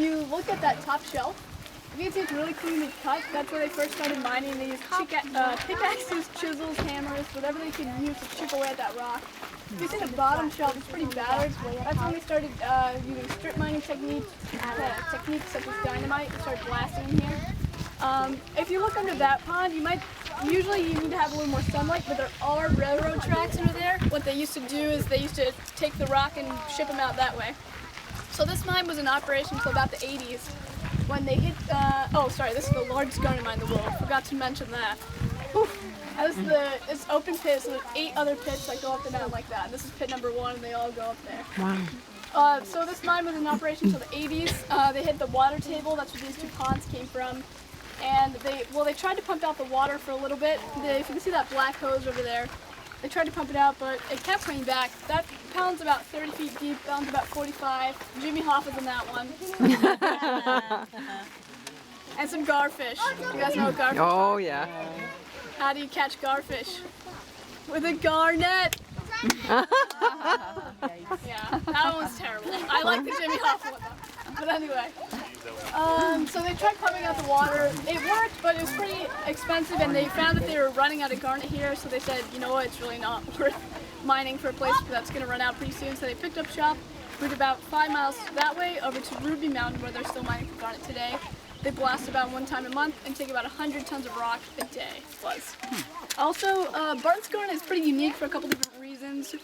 you look at that top shelf, you can see it's really cleanly cut. That's where they first started mining. They used pickaxes, chisels, hammers, whatever they could use to chip away at that rock. You see the bottom shelf is pretty battered. That's when they started using strip mining techniques such as dynamite and started blasting in here. If you look under that pond, usually you need to have a little more sunlight, but there are railroad tracks under there. What they used to do is they used to take the rock and ship them out that way. So this mine was in operation until about the 80s when they hit, this is the largest garnet mine in the world. Forgot to mention that. It's open pit, so there's 8 other pits that go up the mountain like that. This is pit number 1, and they all go up there. Wow. So this mine was in operation until the 80s. They hit the water table, that's where these 2 ponds came from. And they tried to pump out the water for a little bit. If you can see that black hose over there, they tried to pump it out, but it kept coming back. That pound's about 30 feet deep, pound's about 45. Jimmy Hoffa's in that one. And some garfish. You guys know what garfish are? Oh, yeah. How do you catch garfish? With a garnet. Yeah, that one's terrible. I like the Jimmy Hoffa one though. But anyway. So they tried pumping out the water. It worked, but it was pretty expensive, and they found that they were running out of garnet here, so they said, you know what, it's really not worth mining for a place that's going to run out pretty soon. So they picked up shop, moved about 5 miles that way over to Ruby Mountain, where they're still mining for garnet today. They blast about 1 time a month and take about 100 tons of rock a day. Also, Barton Garnet is pretty unique for a couple different reasons.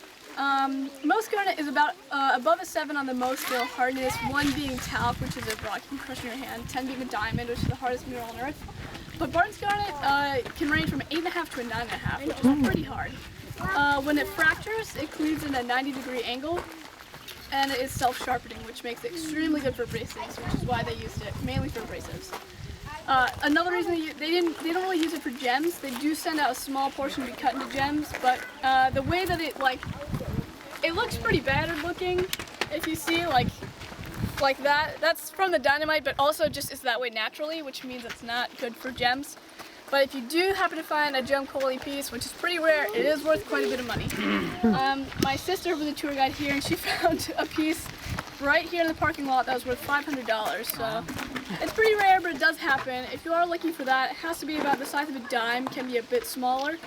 Most garnet is about above a 7 on the most scale hardness, 1 being talc, which is a rock you can crush in your hand, 10 being a diamond, which is the hardest mineral on Earth. But Barton Garnet can range from 8.5 to a 9.5, which is pretty hard. When it fractures, it cleaves in a 90-degree angle, and it is self-sharpening, which makes it extremely good for abrasives, which is why they used it, mainly for abrasives. Another reason they don't really use it for gems. They do send out a small portion to be cut into gems, but the way that it looks pretty battered looking. If you see like that, that's from the dynamite, but also just is that way naturally, which means it's not good for gems. But if you do happen to find a gem quality piece, which is pretty rare, it is worth quite a bit of money. My sister was a tour guide here, and she found a piece right here in the parking lot that was worth $500. So it's pretty rare, but it does happen. If you are looking for that, it has to be about the size of a dime, can be a bit smaller.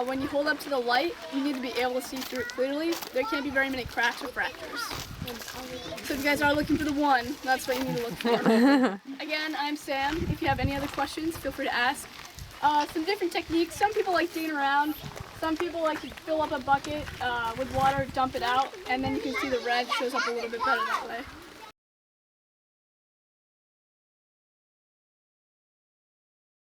When you hold up to the light, you need to be able to see through it clearly. There can't be very many cracks or fractures. So if you guys are looking for the one, that's what you need to look for. Again, I'm Sam. If you have any other questions, feel free to ask. Some different techniques. Some people like digging around. Some people like to fill up a bucket with water, dump it out, and then you can see the red shows up a little bit better that way.